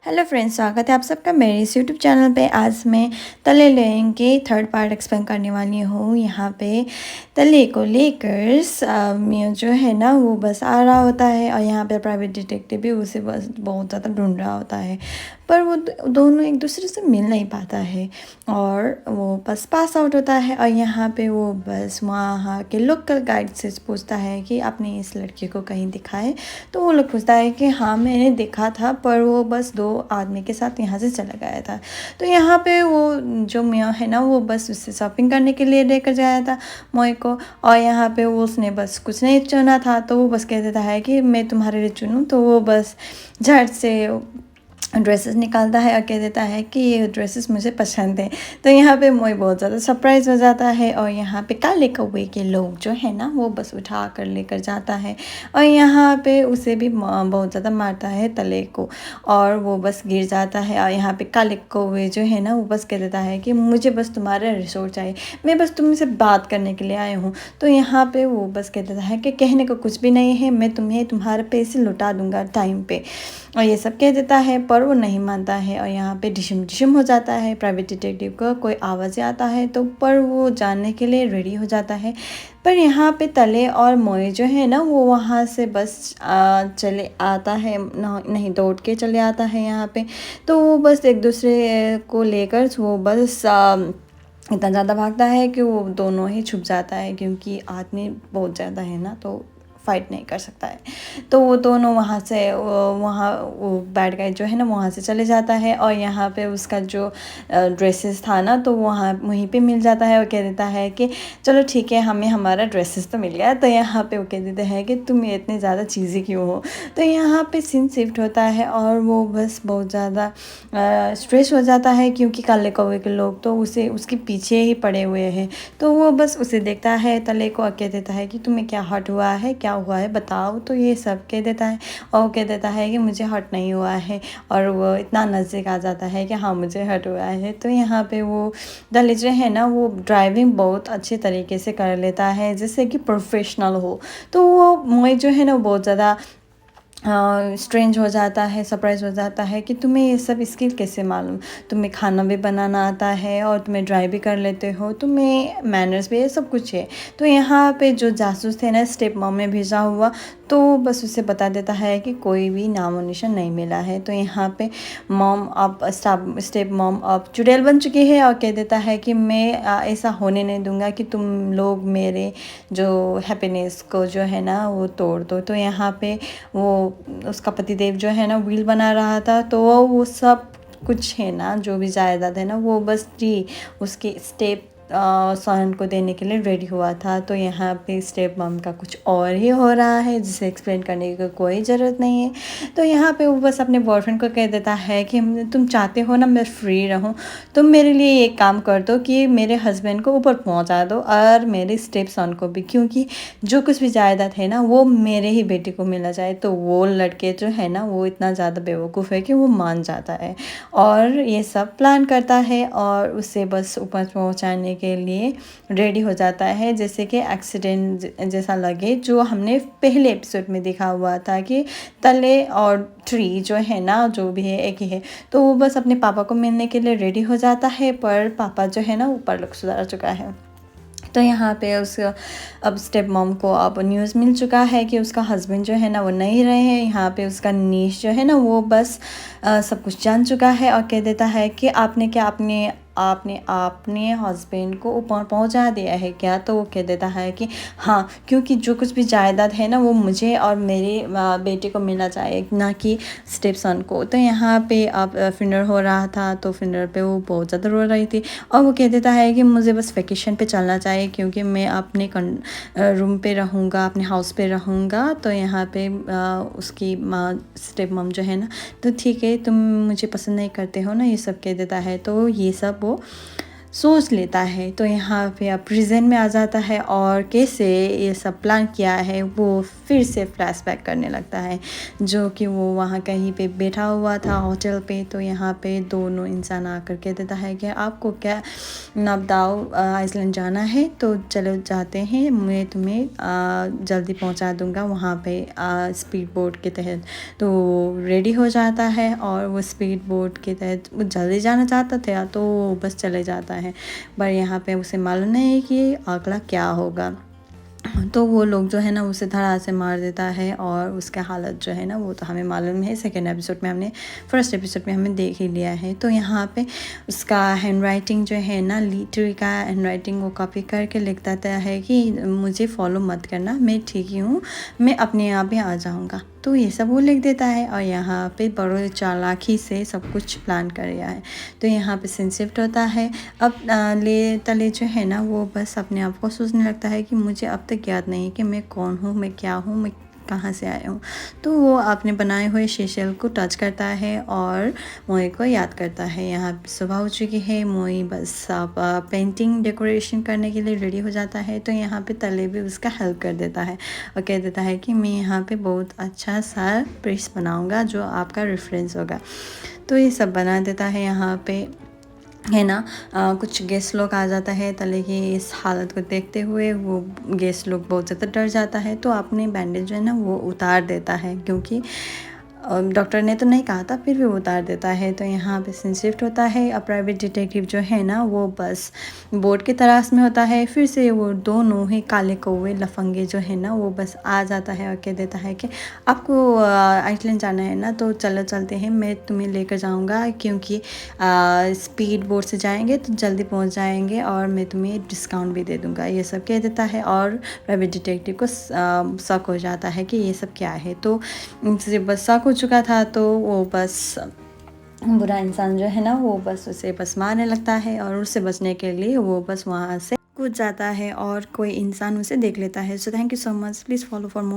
Hello friends, स्वागत है आप सबका मेरे इस यूट्यूब चैनल पे। आज मैं तले लेंग के थर्ड पार्ट एक्सप्लेन करने वाली हूँ। यहाँ पे तले को लेकर मियाँ जो है ना वो बस आ रहा होता है और यहाँ पे प्राइवेट डिटेक्टिव भी उसे बस बहुत ज़्यादा ढूंढ रहा होता है, पर वो दोनों एक दूसरे से मिल नहीं पाता है और वो बस पास आउट होता है। और यहाँ पे वो बस वहाँ के लोकल गाइड से पूछता है कि आपने इस लड़के को कहीं दिखा है। तो वो लोग पूछता है कि हाँ मैंने देखा था, पर वो बस 2 आदमी के साथ यहाँ से चला गया था। तो यहाँ पे वो जो मियाँ है ना वो बस उससे शॉपिंग करने के लिए लेकर जाया था मोए को। और यहाँ पे वो उसने बस कुछ नहीं चुना था, तो वो बस कह देता है कि मैं तुम्हारे लिए चुनूँ। तो वो बस झट से ड्रेसेस निकालता है और कह देता है कि ये ड्रेसेस मुझे पसंद है। तो यहाँ पे मोई बहुत ज़्यादा सरप्राइज़ हो जाता है और यहाँ पे काले कौवे के लोग जो है ना वो बस उठा कर लेकर जाता है और यहाँ पे उसे भी बहुत ज़्यादा मारता है तले को और वो बस गिर जाता है। और यहाँ पे काले कौवे जो है ना वो बस कह देता है कि मुझे बस तुम्हारा रिसोर्ट चाहिए, मैं बस तुमसे बात करने के लिए आया हूँ। तो यहाँ पे वो बस कह देता है कि कहने को कुछ भी नहीं है, मैं तुम्हें तुम्हारे पैसे लौटा दूँगा टाइम पे, और ये सब कह देता है। पर वो नहीं मानता है और यहाँ पे डिशम डिशम हो जाता है। प्राइवेट डिटेक्टिव को कोई आवाज़ आता है तो पर वो जानने के लिए रेडी हो जाता है। पर यहाँ पे तले और मोए जो है ना वो वहाँ से बस चले आता है, नहीं दौड़ के चले आता है यहाँ पे। तो वो बस एक दूसरे को लेकर वो बस इतना ज़्यादा भागता है कि वो दोनों ही छुप जाता है, क्योंकि आदमी बहुत ज़्यादा है ना तो फाइट नहीं कर सकता है। तो वो दोनों वहाँ से वहाँ वो बैड गाय जो है ना वहाँ से चले जाता है और यहाँ पे उसका जो ड्रेसेस था ना तो वहाँ वहीं पे मिल जाता है और कह देता है कि चलो ठीक है, हमें हमारा ड्रेसेस तो मिल गया। तो यहाँ पे वो कह देते हैं कि तुम इतनी ज़्यादा चीज़ें क्यों हो। तो यहाँ पे सीन शिफ्ट होता है और वो बस बहुत ज़्यादा स्ट्रेस हो जाता है, क्योंकि काले कौवे के लोग तो उसे उसके पीछे ही पड़े हुए हैं। तो वो बस उसे देखता है तले को और कह देता है कि तुम्हें क्या हर्ट हुआ है, क्या हुआ है बताओ। तो ये सब कह देता है और कह देता है कि मुझे हर्ट नहीं हुआ है, और वो इतना नज़दीक आ जाता है कि हाँ मुझे हर्ट हुआ है। तो यहाँ पे वो दलित जो है ना वो ड्राइविंग बहुत अच्छे तरीके से कर लेता है, जैसे कि प्रोफेशनल हो। तो वो मोए जो है ना वो बहुत ज़्यादा स्ट्रेंज हो जाता है, सरप्राइज़ हो जाता है कि तुम्हें ये सब स्किल कैसे मालूम, तुम्हें खाना भी बनाना आता है और तुम्हें ड्राइव भी कर लेते हो, तुम्हें मैनर्स भी, ये सब कुछ है। तो यहाँ पे जो जासूस थे ना स्टेप मॉम में भेजा हुआ, तो बस उसे बता देता है कि कोई भी नामो निशान नहीं मिला है। तो यहाँ पे मॉम अब स्टेप मॉम अब चुड़ैल बन चुकी है और कह देता है कि मैं ऐसा होने नहीं दूंगा कि तुम लोग मेरे जो हैप्पीनेस को जो है ना वो तोड़ दो। तो यहाँ पे वो उसका पतिदेव जो है ना व्हील बना रहा था, तो वो सब कुछ है ना जो भी जायदाद है ना वो बस जी उसकी स्टेप सन को देने के लिए रेडी हुआ था। तो यहाँ पे स्टेप मम का कुछ और ही हो रहा है जिसे एक्सप्लेन करने की कोई ज़रूरत नहीं है। तो यहाँ पे वो बस अपने बॉयफ्रेंड को कह देता है कि तुम चाहते हो ना मैं फ्री रहूँ, तुम मेरे लिए एक काम कर दो कि मेरे हस्बैंड को ऊपर पहुँचा दो और मेरे स्टेप सन को भी, क्योंकि जो कुछ भी जायदाद है ना वो मेरे ही बेटे को मिला जाए। तो वो लड़के जो है ना वो इतना ज़्यादा बेवकूफ़ है कि वो मान जाता है और ये सब प्लान करता है और उसे बस ऊपर पहुंचाने के लिए रेडी हो जाता है, जैसे कि एक्सीडेंट जैसा लगे जो हमने पहले एपिसोड में देखा हुआ था कि तले और ट्री जो है ना जो भी है एक ही है। तो वो बस अपने पापा को मिलने के लिए रेडी हो जाता है, पर पापा जो है ना ऊपर लोग सुधार चुका है। तो यहाँ पे उस अब स्टेप मॉम को अब न्यूज़ मिल चुका है कि उसका हस्बैंड जो है ना वो नहीं रहे हैं। यहाँ पे उसका नीश जो है ना वो बस सब कुछ जान चुका है और कह देता है कि आपने क्या आपने आपने अपने हस्बैंड को ऊपर पहुंचा दिया है क्या। तो वो कह देता है कि हाँ, क्योंकि जो कुछ भी जायदाद है ना वो मुझे और मेरे बेटे को मिलना चाहिए, ना कि स्टेप सन को। तो यहाँ पे अब फिनर हो रहा था, तो फिनर पे वो बहुत ज़्यादा रो रही थी और वो कह देता है कि मुझे बस वेकेशन पे चलना चाहिए, क्योंकि मैं अपने रूम पे रहूँगा, अपने हाउस पे रहूँगा। तो यहाँ पे उसकी माँ स्टेप मम जो है ना तो ठीक है तुम मुझे पसंद नहीं करते हो ना, ये सब कह देता है। तो ये सब वो सोच लेता है। तो यहाँ पे अब प्रेजेंट में आ जाता है और कैसे ये सब प्लान किया है वो फिर से फ्लैशबैक करने लगता है, जो कि वो वहाँ कहीं पे बैठा हुआ था होटल पे। तो यहाँ पे दोनों इंसान आकर कह देता है कि आपको क्या नबदाओ आइसलैंड जाना है, तो चलो जाते हैं, मैं तुम्हें जल्दी पहुँचा दूँगा वहाँ पे स्पीड बोट के तहत। तो रेडी हो जाता है और वो स्पीड बोट के तहत वो जल्दी जाना चाहता था तो वो बस चले जाता है। पर यहाँ पे उसे मालूम नहीं है कि अगला क्या होगा। तो वो लोग जो है ना उसे धड़ा से मार देता है और उसका हालत जो है ना वो तो हमें मालूम है, सेकेंड एपिसोड में हमने फर्स्ट एपिसोड में हमें देख ही लिया है। तो यहाँ पे उसका हैंड राइटिंग जो है ना, लिटरी का हैंड राइटिंग वो कॉपी करके लिखता है कि मुझे फॉलो मत करना, मैं ठीक ही हूँ, मैं अपने आप ही आ जाऊँगा। तो ये सब वो लिख देता है और यहाँ पे बड़े चालाकी से सब कुछ प्लान कर रहा है। तो यहाँ पे सीन शिफ्ट होता है। अब ले तले जो है ना वो बस अपने आप को सोचने लगता है कि मुझे अब तक याद नहीं कि मैं कौन हूँ, मैं क्या हूँ, मैं कहाँ से आया हूँ। तो वो अपने बनाए हुए शीशल को टच करता है और मोई को याद करता है। यहाँ पे सुबह हो चुकी है, मोई बस अब पेंटिंग डेकोरेशन करने के लिए रेडी हो जाता है। तो यहाँ पे तले भी उसका हेल्प कर देता है और कह देता है कि मैं यहाँ पे बहुत अच्छा सा पीस बनाऊँगा जो आपका रेफरेंस होगा। तो ये सब बना देता है। यहाँ पे है ना कुछ गेस्ट लोग आ जाता है। तले की इस हालत को देखते हुए वो गेस्ट लोग बहुत ज़्यादा डर जाता है, तो अपने बैंडेज जो है ना वो उतार देता है, क्योंकि डॉक्टर ने तो नहीं कहा था, फिर भी वो उतार देता है। तो यहाँ पे सीन शिफ्ट होता है। अब प्राइवेट डिटेक्टिव जो है ना वो बस बोर्ड की तलाश में होता है। फिर से वो दोनों ही काले कौवे लफंगे जो है ना वो बस आ जाता है और कह देता है कि आपको आइसलैंड जाना है ना, तो चलो चलते हैं, मैं तुम्हें लेकर जाऊँगा, क्योंकि स्पीड बोट से जाएंगे तो जल्दी पहुँच जाएंगे और मैं तुम्हें डिस्काउंट भी दे दूँगा। ये सब कह देता है और प्राइवेट डिटेक्टिव को शक हो जाता है कि ये सब क्या है। तो उनसे बस शक हो चुका था, तो वो बस बुरा इंसान जो है ना वो बस उसे बस मारने लगता है और उससे बचने के लिए वो बस वहाँ से कूद जाता है और कोई इंसान उसे देख लेता है। So thank you so much, please follow for more.